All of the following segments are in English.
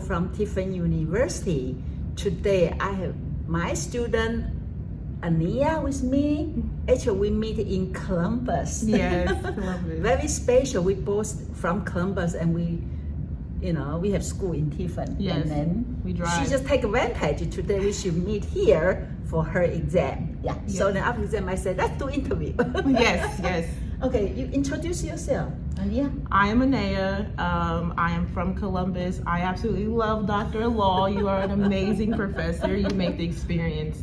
From Tiffin University. Today I have my student Anaya with me. Actually, we meet in Columbus. Yes, Columbus. Very special. We both from Columbus, and we have school in Tiffin. Yes, and then we drive. She just take advantage. Today we should meet here for her exam. Yeah. Yes. So then after exam, I said, let's do interview. Yes. Okay, you introduce yourself, Anaya. I am Anaya. I am from Columbus. I absolutely love Dr. Law. You are an amazing professor. You make the experience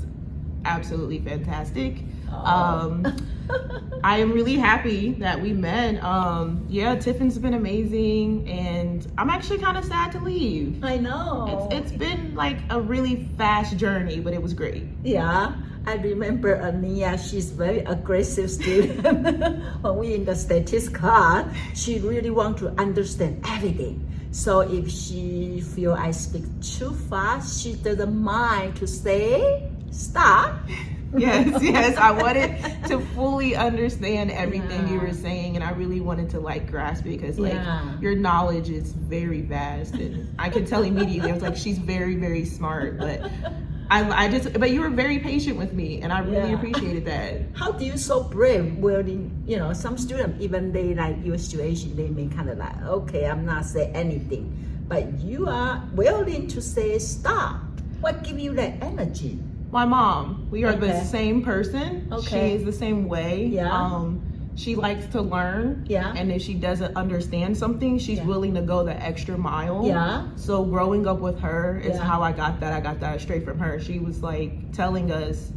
absolutely fantastic. I am really happy that we met. Tiffin's been amazing, and I'm actually kind of sad to leave. I know. It's been like a really fast journey, but it was great. Yeah. I remember Anaya, she's very aggressive student. When we in the statistics class, she really want to understand everything. So if she feel I speak too fast, she doesn't mind to say, stop. Yes, I wanted to fully understand everything you were saying, and I really wanted to grasp it because your knowledge is very vast, and I could tell immediately. I was like, she's very, very smart, but but you were very patient with me, and I really appreciated that. How do you so brave? Willing, some students, even they like your situation, they may kind of like, okay, I'm not saying anything, but you are willing to say stop. What give you that energy? My mom. We are the same person. Okay. She is the same way. Yeah. She likes to learn. Yeah. And if she doesn't understand something, she's willing to go the extra mile. Yeah. So growing up with her is how I got that. I got that straight from her. She was telling us,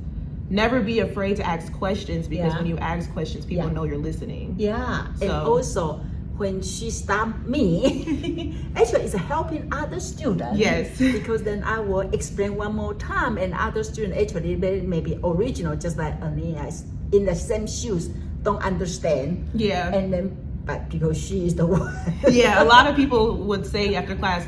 never be afraid to ask questions, because when you ask questions, people know you're listening. Yeah. So, and also, when she stopped me, actually it's helping other students. Yes. Because then I will explain one more time, and other students actually they may be original, just like Anaya, in the same shoes, don't understand. Yeah. And then, but because she is the one. Yeah, a lot of people would say after class,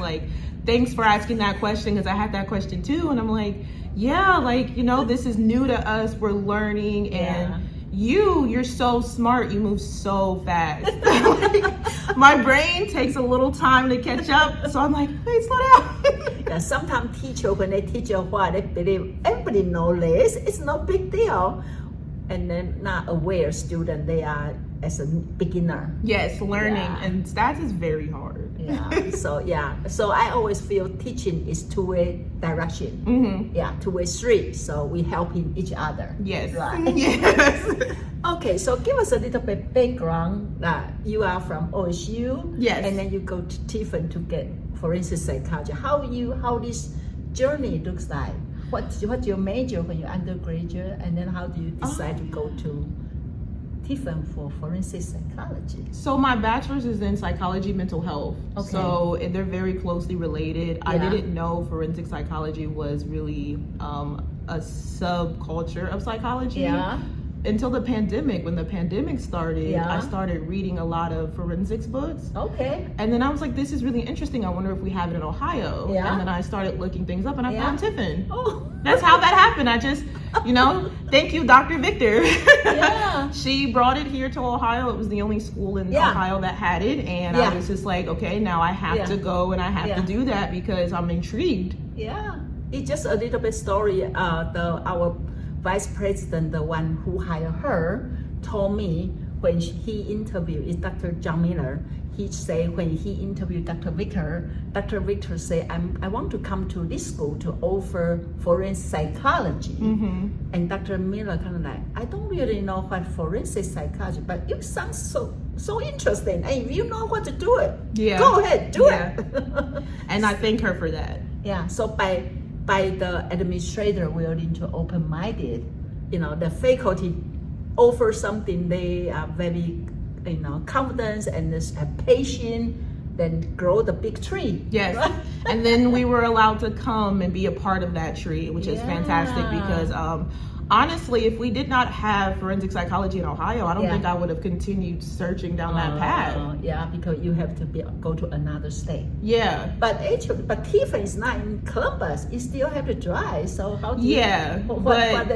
thanks for asking that question, because I had that question too. And I'm like, this is new to us. We're learning, and you're so smart. You move so fast. My brain takes a little time to catch up. So I'm like, hey, slow down. Sometimes teacher, when they teach you what, they believe everybody knows this. It's no big deal. And then not aware student, they are as a beginner. Yes, learning. And stats is very hard. So I always feel teaching is two-way direction. Mm-hmm. Two-way street. So we helping each other. Yes. Right. Yes. Okay, so give us a little bit background. You are from OSU. Yes. And then you go to Tiffin to get forensic psychology. How this journey looks like? What's your major when you're undergraduate, and then how do you decide to go to Tiffin for forensic psychology? So my bachelor's is in psychology, mental health. Okay. So they're very closely related. I didn't know forensic psychology was really a subculture of psychology. Yeah. Until the pandemic. When the pandemic started, I started reading a lot of forensics books. Okay. And then I was like, this is really interesting. I wonder if we have it in Ohio. Yeah. And then I started looking things up, and I found Tiffin. Oh. That's how that happened. I just, thank you, Dr. Victor. Yeah. She brought it here to Ohio. It was the only school in Ohio that had it. And I was just like, okay, now I have to go, and I have to do that because I'm intrigued. Yeah. It's just a little bit story. Our vice president, the one who hired her, told me when he interviewed, is Dr. John Miller. He said when he interviewed Dr. Victor said, I want to come to this school to offer forensic psychology. Mm-hmm. And Dr. Miller kind of like, I don't really know what forensic psychology, but you sound so interesting. And if you know what to do it, go ahead, do it. And I thank her for that. Yeah, so by the administrator willing to open-minded, the faculty offer something, they are very, confident and have patience, then grow the big tree. Yes. And then we were allowed to come and be a part of that tree, which is fantastic because honestly, if we did not have forensic psychology in Ohio, I don't think I would have continued searching down that path. Yeah, because you have to go to another state. Yeah. But Tiffany is not in Columbus. You still have to drive. So how do you? Yeah, what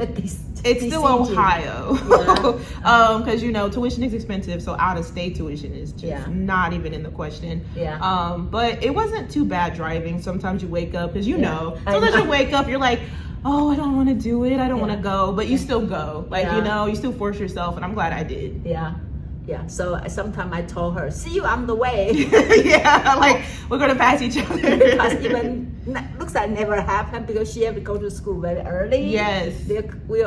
it's still Ohio. Because tuition is expensive, so out-of-state tuition is just not even in the question. Yeah. But it wasn't too bad driving. Sometimes you wake up, because sometimes you wake up, you're like, oh, I don't want to do it. I don't want to go, but you still go. Like, you still force yourself, and I'm glad I did. Yeah. Yeah, so sometimes I told her, see you on the way. Yeah, like we're going to pass each other. Because even looks like never happened because she had to go to school very early. Yes.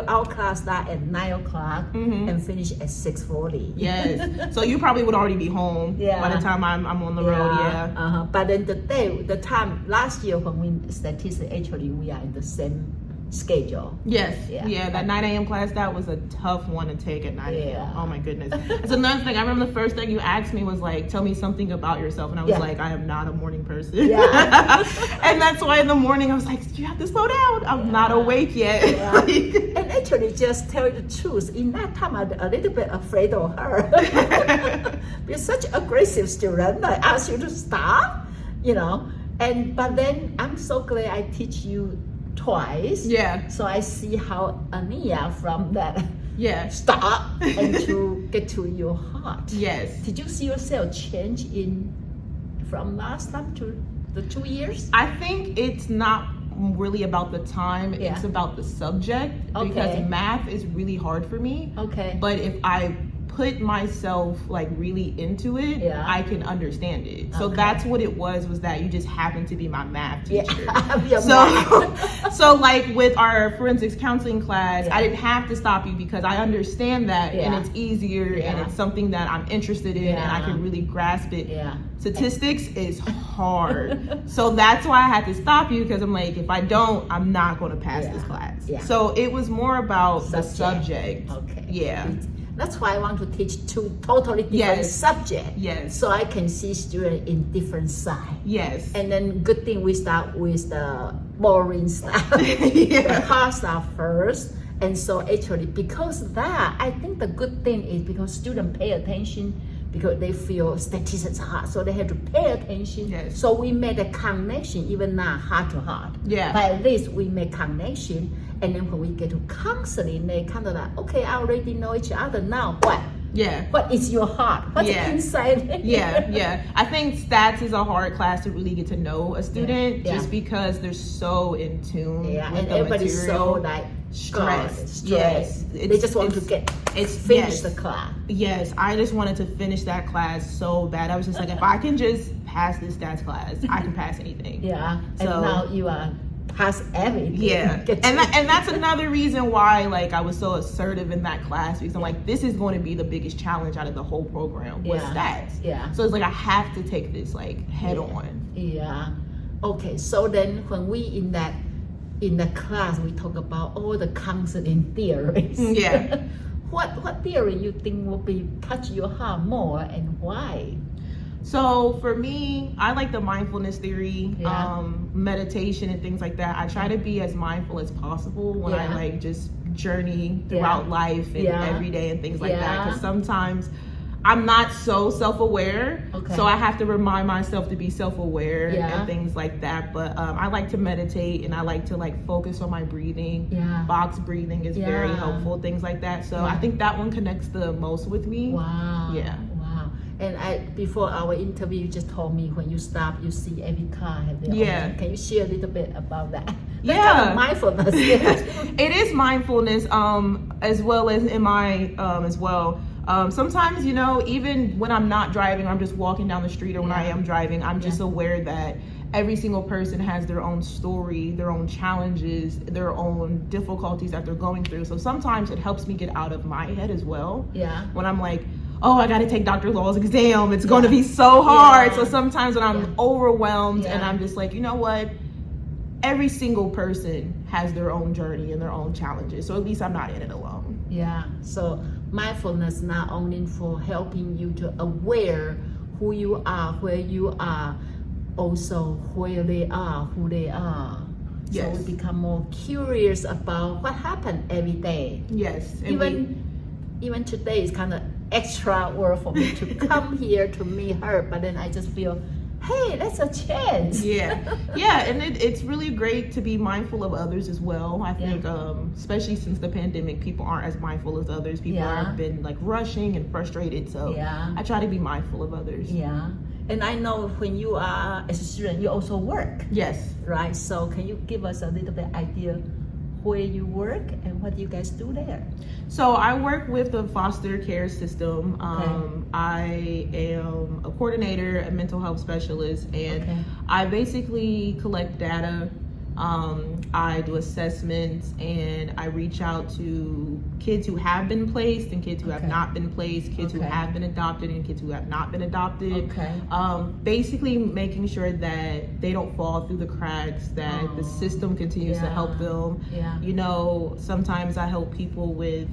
Our class start at 9 o'clock and finish at 6:40. Yes. So you probably would already be home by the time I'm on the road. Yeah. But then the time last year when we statistics, actually we are in the same schedule. Yes. Yeah, that 9 a.m. class, that was a tough one to take at 9 a.m. Oh my goodness. That's another thing. I remember the first thing you asked me was like, tell me something about yourself. And I was like, I am not a morning person. Yeah. And that's why in the morning I was like, you have to slow down. I'm not awake yet. Yeah. And actually, just tell you the truth, in that time I'm a little bit afraid of her. You're such an aggressive student. I ask you to stop, but then I'm so glad I teach you twice. Yeah. So I see how Anaya from that stop and to get to your heart. Yes. Did you see yourself change from last time to the 2 years? I think it's not really about the time, it's about the subject. Because math is really hard for me. Okay. But if I put myself like really into it, I can understand it. So that's what it was that you just happened to be my math teacher. So like with our forensics counseling class, I didn't have to stop you because I understand that and it's easier and it's something that I'm interested in and I can really grasp it. Statistics is hard. So that's why I had to stop you, because I'm like, if I don't, I'm not going to pass this class. So it was more about the subject. Yeah. That's why I want to teach two totally different subjects. Yes. So I can see students in different sides. Yes. And then good thing we start with the boring stuff. The hard stuff first. And so actually, because of that, I think the good thing is because students pay attention, because they feel statistics are hard, so they have to pay attention. Yes. So we made a connection, even not heart to heart. Yeah. But at least we make connection. And then when we get to counseling, they kind of like, okay, I already know each other now. What? Yeah. What is your heart? What's inside? Yeah. I think stats is a hard class to really get to know a student just because they're so in tune with and the everybody's material. so like stressed. Yes. They just want to finish the class. Yes, I just wanted to finish that class so bad. I was just like, if I can just pass this stats class, I can pass anything. Yeah. So, and now you are past everything. Yeah. And that's another reason why like I was so assertive in that class, because I'm like, this is going to be the biggest challenge out of the whole program with stats. Yeah. So it's like I have to take this like head on. Yeah. Okay. So then when we in the class we talk about all the counseling theories. Yeah. What theory you think will touch your heart more and why? So for me, I like the mindfulness theory, meditation and things like that. I try to be as mindful as possible when I like just journey throughout life and every day and things like that. Because sometimes I'm not so self-aware, so I have to remind myself to be self-aware and things like that. But I like to meditate and I like to like focus on my breathing. Box breathing is very helpful, things like that. So I think that one connects the most with me. Wow. Yeah. And before our interview, you just told me when you stop, you see every car have their own. Can you share a little bit about that? That kind of mindfulness. It is mindfulness, as well as in my as well. Sometimes, even when I'm not driving, I'm just walking down the street, or when I am driving, I'm just aware that every single person has their own story, their own challenges, their own difficulties that they're going through. So sometimes it helps me get out of my head as well. Yeah. When I'm like, oh, I got to take Dr. Law's exam. It's going to be so hard. So sometimes when I'm overwhelmed and I'm just like, you know what? Every single person has their own journey and their own challenges. So at least I'm not in it alone. Yeah. So mindfulness not only for helping you to aware who you are, where you are, also where they are, who they are. Yes. So we become more curious about what happened every day. Yes. And even today is kind of extra work for me to come here to meet her, but then I just feel, hey, that's a chance. Yeah, and it's really great to be mindful of others as well. I think, especially since the pandemic, people aren't as mindful as others. People have been like rushing and frustrated, so I try to be mindful of others. Yeah, and I know when you are as a student, you also work. Yes. Right, so can you give us a little bit idea where you work and what you guys do there? So I work with the foster care system. I am a coordinator, a mental health specialist, and I basically collect data. I do assessments, and I reach out to kids who have been placed and kids who have not been placed, kids who have been adopted and kids who have not been adopted. Basically making sure that they don't fall through the cracks, that the system continues to help them. You know, sometimes I help people with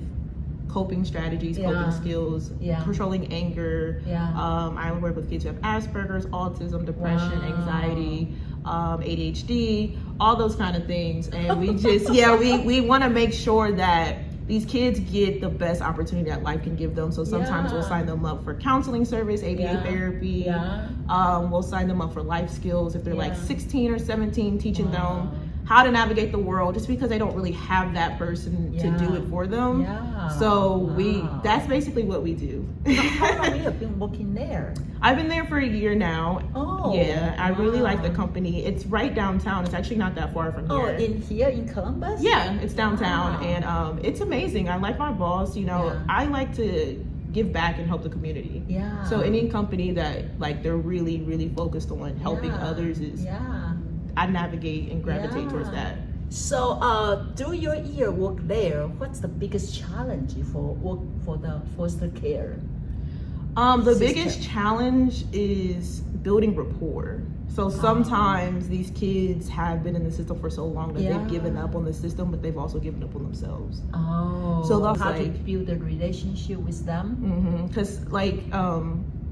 coping strategies, coping skills, controlling anger. I work with kids who have Asperger's, autism, depression, anxiety, ADHD, all those kind of things. And we just, we want to make sure that these kids get the best opportunity that life can give them. So sometimes we'll sign them up for counseling service, ABA therapy. We'll sign them up for life skills if they're like 16 or 17, teaching them how to navigate the world, just because they don't really have that person to do it for them. So that's basically what we do. How long have you been working there? I've been there for a year now. I really like the company. It's right downtown. It's actually not that far from here. In Columbus? Yeah, it's downtown, and it's amazing. I like my boss. You know, I like to give back and help the community. So any company that like they're really, really focused on helping others is I navigate and gravitate towards that. So through your year work there, what's the biggest challenge for work for the foster care? The biggest challenge is building rapport. So sometimes these kids have been in the system for so long that they've given up on the system, but they've also given up on themselves. So that's how to build a relationship with them? Because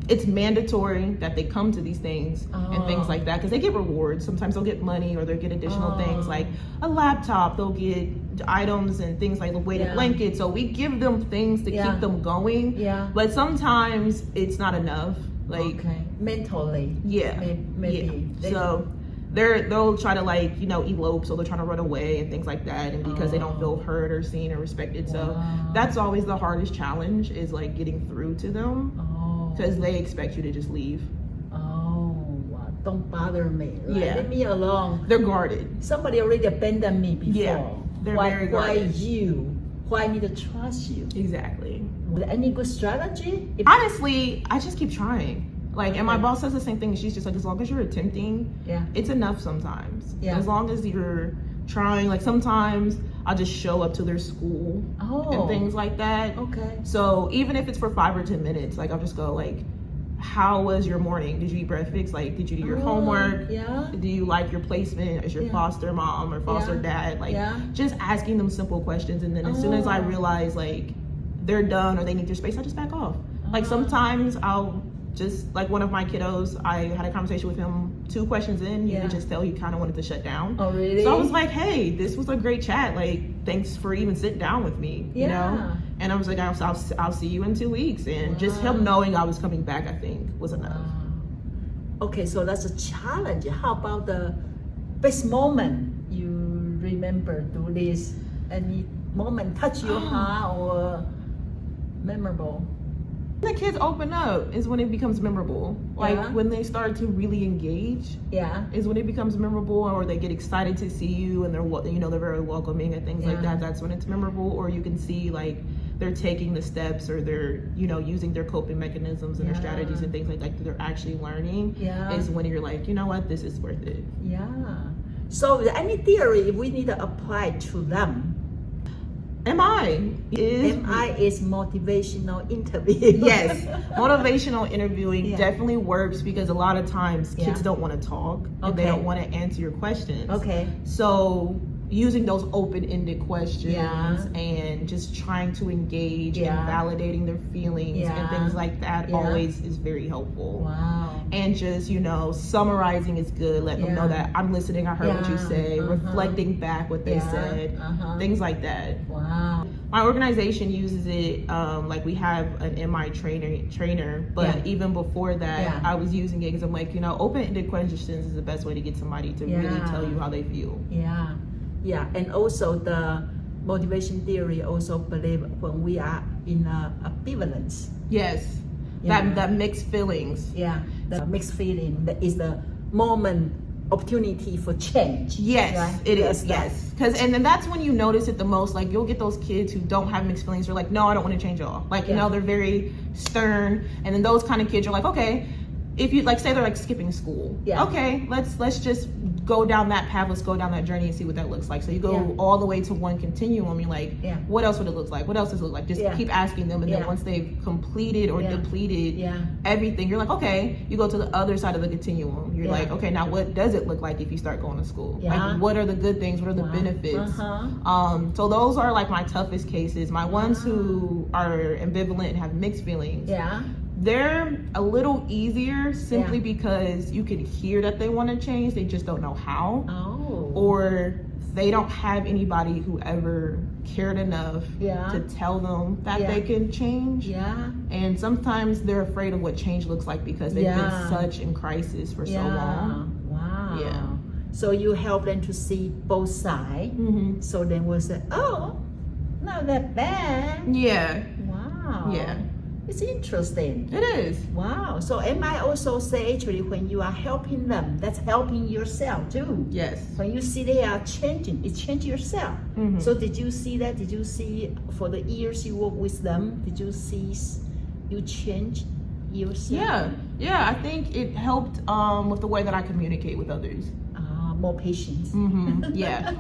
it's mandatory that they come to these things and things like that, because they get rewards. Sometimes they'll get money, or they'll get additional things like a laptop. They'll get items and things like the weighted blanket. So we give them things to keep them going. But sometimes it's not enough. Like mentally. Maybe. So they'll try to elope, so they're trying to run away and things like that, and because they don't feel heard or seen or respected. So that's always the hardest challenge, is like getting through to them, because they expect you to just leave. Don't bother me. Leave me alone. They're guarded. Somebody already abandoned me before. They're very guarded. Why you? Why I need to trust you? Exactly. Any good strategy? Honestly, I just keep trying. And my boss says the same thing. She's just like, as long as you're attempting, it's enough sometimes. As long as you're trying. Like sometimes I'll just show up to their school and things like that. So even if it's for 5 or 10 minutes, I'll just go how was your morning? Did you eat breakfast? Did you do your homework? Do you like your placement as your foster mom or foster dad? Just asking them simple questions, and then as soon as I realize they're done or they need their space, I just back off. Sometimes I'll just one of my kiddos, I had a conversation with him 2 questions in, you could just tell he kind of wanted to shut down. Oh, really? So I was like, hey, this was a great chat. Thanks for even sitting down with me, you know? And I was like, I'll see you in 2 weeks. And just him knowing I was coming back, I think, was enough. Okay, so that's a challenge. How about the best moment you remember through this? Any moment touch your heart or memorable? The kids open up is when it becomes memorable. When they start to really engage, is when it becomes memorable, or they get excited to see you and they're very welcoming and things like that. That's when it's memorable. Or you can see they're taking the steps, or they're using their coping mechanisms and their strategies and things like that. They're actually learning. Is when you're like, you know what, this is worth it. So any theory if we need to apply to them? MI is motivational interviewing. Yes, motivational interviewing definitely works, because a lot of times kids don't want to talk and they don't want to answer your questions. So using those open-ended questions and just trying to engage and validating their feelings and things like that always is very helpful. Wow. And just, you know, summarizing is good, letting them know that I'm listening, I heard what you say, reflecting back what they said, things like that. Wow. My organization uses it, like we have an MI trainer, but even before that, I was using it because I'm like, you know, open-ended questions is the best way to get somebody to really tell you how they feel. Yeah, and also the motivation theory also believe when we are in ambivalence. Yes, that mixed feelings. Yeah, the mixed feeling that is the moment opportunity for change. Yes, right? it is. Yes, and then that's when you notice it the most. Like you'll get those kids who don't have mixed feelings. They're like, no, I don't want to change at all. Like you know, they're very stern, and then those kind of kids are like, okay, if you like say they're like skipping school. Okay, let's just go down that path. Let's go down that journey and see what that looks like. So you go all the way to one continuum. You're like, what else would it look like? What else does it look like? Just keep asking them, and then once they've completed or depleted everything, you're like, okay, you go to the other side of the continuum. You're like, okay, now what does it look like if you start going to school? Like, what are the good things? What are the benefits? So those are like my toughest cases. My ones who are ambivalent and have mixed feelings. They're a little easier simply because you can hear that they want to change, they just don't know how. Or they don't have anybody who ever cared enough to tell them that they can change. And sometimes they're afraid of what change looks like because they've been such in crisis for so long. Wow. So you help them to see both sides. So then we'll say, oh, not that bad. Wow. It's interesting. It is. Wow. So am I also say actually when you are helping them, that's helping yourself too. Yes. When you see they are changing, it changes yourself. So did you see that? Did you see for the years you work with them, did you see you change yourself? Yeah. I think it helped with the way that I communicate with others. More patience.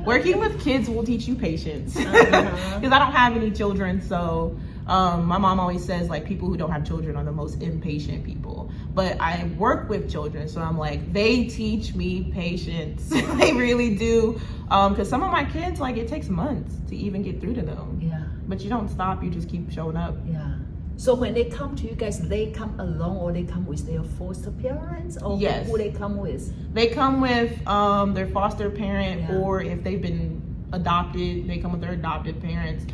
Working with kids will teach you patience because I don't have any children, so my mom always says like people who don't have children are the most impatient people, but I work with children, so I'm like, they teach me patience. They really do, because some of my kids, like it takes months to even get through to them, but you don't stop, you just keep showing up. So when they come to you guys, they come alone or they come with their foster parents, or who they come with? They come with their foster parent, or if they've been adopted, they come with their adopted parents.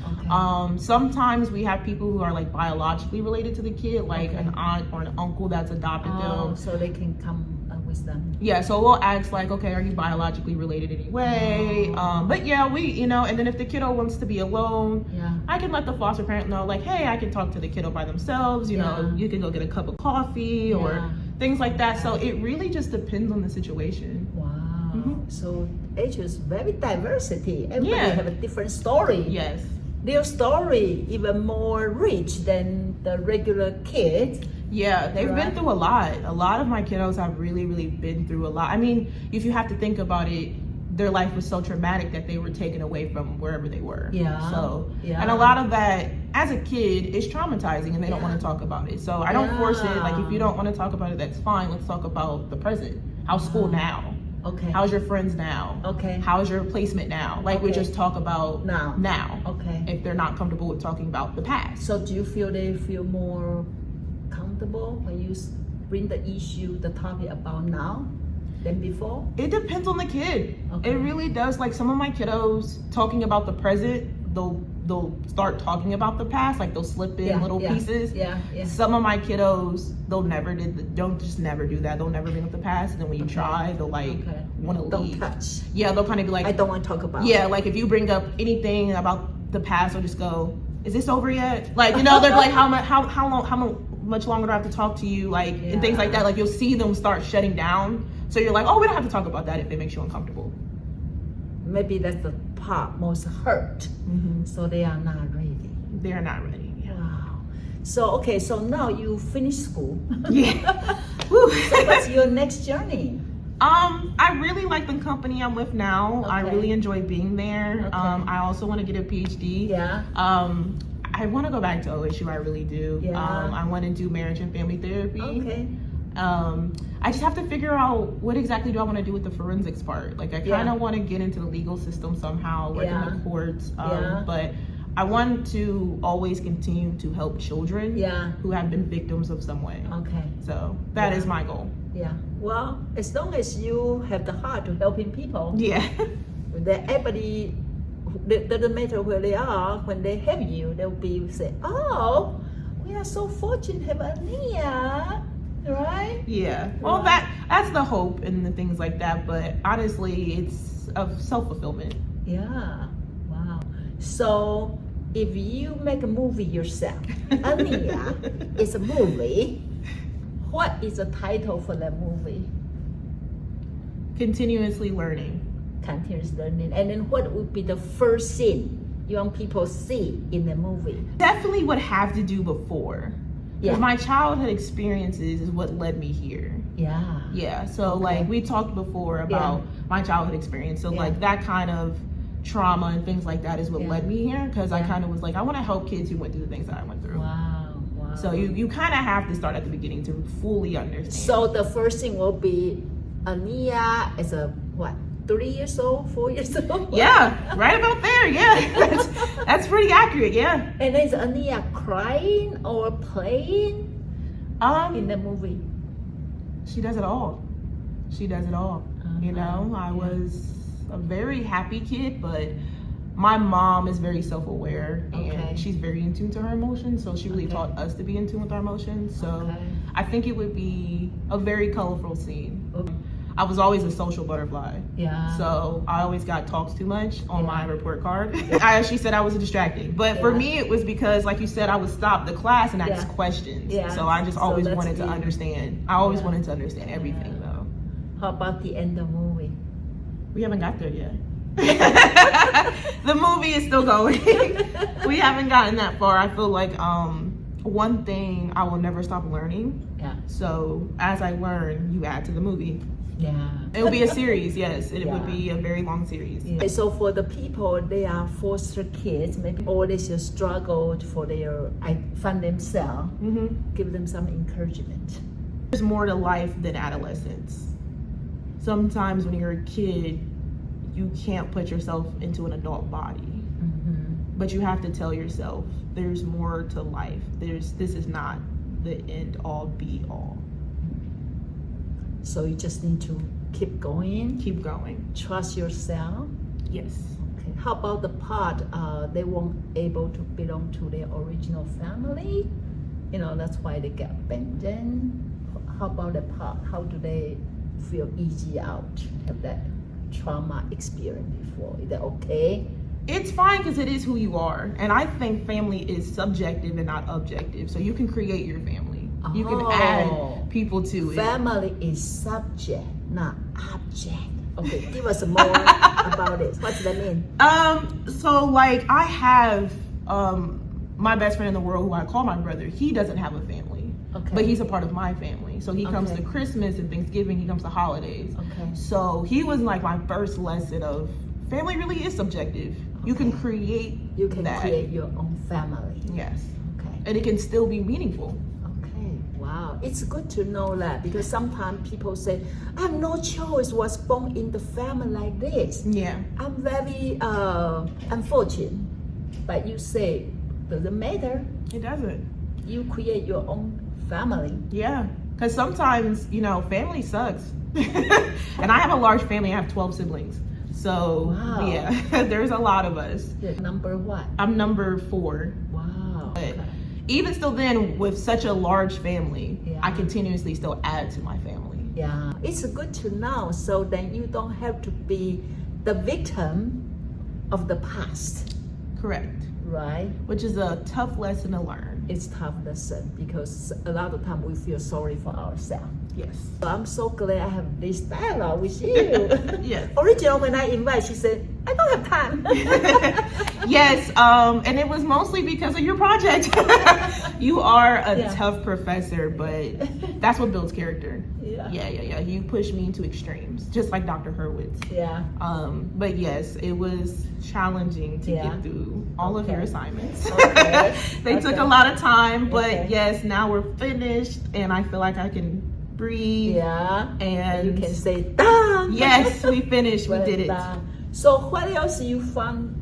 Sometimes we have people who are like biologically related to the kid, like an aunt or an uncle that's adopted them. So they can come with them. So we'll ask like, okay, are you biologically related anyway? But we, you know, and then if the kiddo wants to be alone, I can let the foster parent know like, hey, I can talk to the kiddo by themselves, you know, you can go get a cup of coffee or things like that. So it really just depends on the situation. Wow. So age is very diversity. Everybody have a different story. Yes. Their story even more rich than the regular kid. They've been through a lot. A lot of my kiddos have really, really been through a lot. I mean, if you have to think about it, their life was so traumatic that they were taken away from wherever they were. And a lot of that, as a kid, is traumatizing and they don't want to talk about it. So I don't force it. Like, if you don't want to talk about it, that's fine. Let's talk about the present. How's school now? How's your friends now? How's your placement now? Like, we just talk about now. If they're not comfortable with talking about the past. So do you feel they feel more comfortable when you bring the issue, the topic about now than before? It depends on the kid. It really does. Like some of my kiddos talking about the present, they'll start talking about the past, like they'll slip in little pieces. Some of my kiddos, don't just never do that. They'll never bring up the past, and then when you try, they'll like want to leave. Don't touch. They'll kind of be like, I don't want to talk about it. Like if you bring up anything about the past, they'll just go, is this over yet? Like, you know, they're like, how much longer do I have to talk to you? Like, and things like that. Like you'll see them start shutting down. So you're like, oh, we don't have to talk about that if it makes you uncomfortable. Maybe that's the part most hurt. So they are not ready. They're not ready. Wow. So so now you finish school. So what's your next journey? I really like the company I'm with now. I really enjoy being there. I also want to get a PhD. I want to go back to OSU. I really do. I want to do marriage and family therapy. I just have to figure out what exactly do I want to do with the forensics part. Like I kind of want to get into the legal system somehow, work in the courts, but I want to always continue to help children who have been victims of some way. Okay. So that is my goal. Yeah. Well, as long as you have the heart to helping people. Yeah. That everybody, doesn't matter where they are, when they have you, they'll be say, "Oh, we are so fortunate to have Anaya." Right? Yeah. Well, that's the hope and the things like that. But honestly, it's of self-fulfillment. Yeah. Wow. So if you make a movie yourself, Anaya is a movie. What is the title for that movie? Continuously learning. Continuous learning. And then what would be the first scene you want people to see in the movie? Definitely would have to do before. Because my childhood experiences is what led me here. Yeah. Yeah. So like we talked before about my childhood experience. So like that kind of trauma and things like that is what led me here. Because I kind of was like, I want to help kids who went through the things that I went through. Wow. Wow. So you kind of have to start at the beginning to fully understand. So the first thing will be Anaya as a what? 3 years old, 4 years old? Yeah, right about there. Yeah, that's pretty accurate. Yeah. And is Anaya crying or playing in the movie? She does it all. She does it all. You know, I was a very happy kid, but my mom is very self-aware and she's very in tune to her emotions. So she really taught us to be in tune with our emotions. So I think it would be a very colorful scene. I was always a social butterfly. Yeah. So I always got talks too much on my report card. She said I was distracting. But for me, it was because, like you said, I would stop the class and ask questions. Yeah. So I just always wanted to understand. I always wanted to understand everything, though. How about the end of the movie? We haven't got there yet. The movie is still going. We haven't gotten that far. I feel like one thing I will never stop learning. Yeah. So as I learn, you add to the movie. Yeah. It will be a series, yes. It would be a very long series. Yeah. So for the people, they are foster kids, maybe always struggled for their, find themselves, give them some encouragement. There's more to life than adolescence. Sometimes when you're a kid, you can't put yourself into an adult body. But you have to tell yourself, there's more to life. This is not the end all be all. So you just need to keep going. Keep going. Trust yourself. Yes. Okay. How about the part they weren't able to belong to their original family? You know, that's why they get abandoned. How about the part? How do they feel easy out? Have that trauma experience before? Is that okay? It's fine because it is who you are. And I think family is subjective and not objective. So you can create your family. You can add people to it. Family is subject, not object. Okay, give us more about it. What does that mean? So like I have my best friend in the world who I call my brother. He doesn't have a family. Okay. But he's a part of my family. So he comes to Christmas and Thanksgiving, he comes to holidays. Okay. So he was like my first lesson of family really is subjective. You can create create your own family. Yes. Okay. And it can still be meaningful. Wow, it's good to know that because sometimes people say, I have no choice, was born in the family like this. Yeah. I'm very unfortunate. But you say, doesn't matter. It doesn't. You create your own family. Yeah, because sometimes, you know, family sucks. And I have a large family, I have 12 siblings. So, yeah, there's a lot of us. Number what? I'm number 4. Wow. But even still then, with such a large family, I continuously still add to my family. Yeah, it's good to know so then you don't have to be the victim of the past. Correct. Right? Which is a tough lesson to learn. It's a tough lesson because a lot of time we feel sorry for ourselves. Yes. So I'm so glad I have this dialogue with you. Yes. Originally when I invite, she said, I don't have time. Yes, and it was mostly because of your project. You are a tough professor, but that's what builds character. Yeah. You push me into extremes, just like Dr. Hurwitz. Yeah. But yes, it was challenging to get through all of your assignments. They took a lot of time, but yes, now we're finished, and I feel like I can breathe. Yeah. And you can say done. Yes, we finished. We did it. So what else you found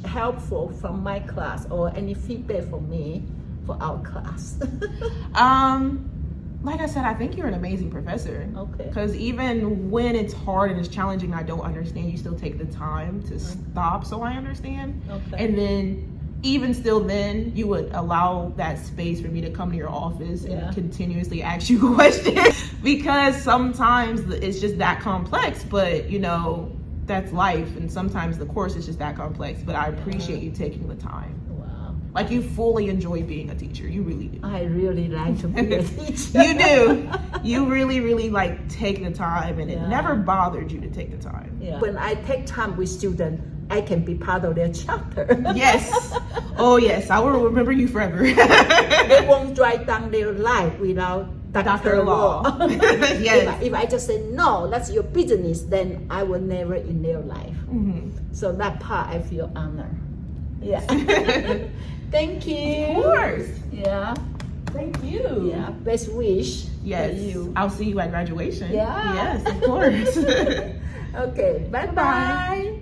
helpful from my class, or any feedback from me for our class? Like I said, I think you're an amazing professor. Okay. Because even when it's hard and it's challenging, I don't understand, you still take the time to stop so I understand. Okay. And then even still then, you would allow that space for me to come to your office and continuously ask you questions. Because sometimes it's just that complex, but you know, that's life. And sometimes the course is just that complex. But I appreciate you taking the time. Like, you fully enjoy being a teacher. You really do. I really like to be a teacher. You do. You really, really like take the time, and it never bothered you to take the time. Yeah. When I take time with students, I can be part of their chapter. Yes. Oh, yes. I will remember you forever. They won't write down their life without Dr. Law. Yes. If I just say, no, that's your business, then I will never in their life. Mm-hmm. So that part, I feel honored. Yeah. Thank you. Of course. Yeah. Thank you. Yeah. Best wish. Yes. For you. I'll see you at graduation. Yeah. Yes, of course. Okay. Bye-bye.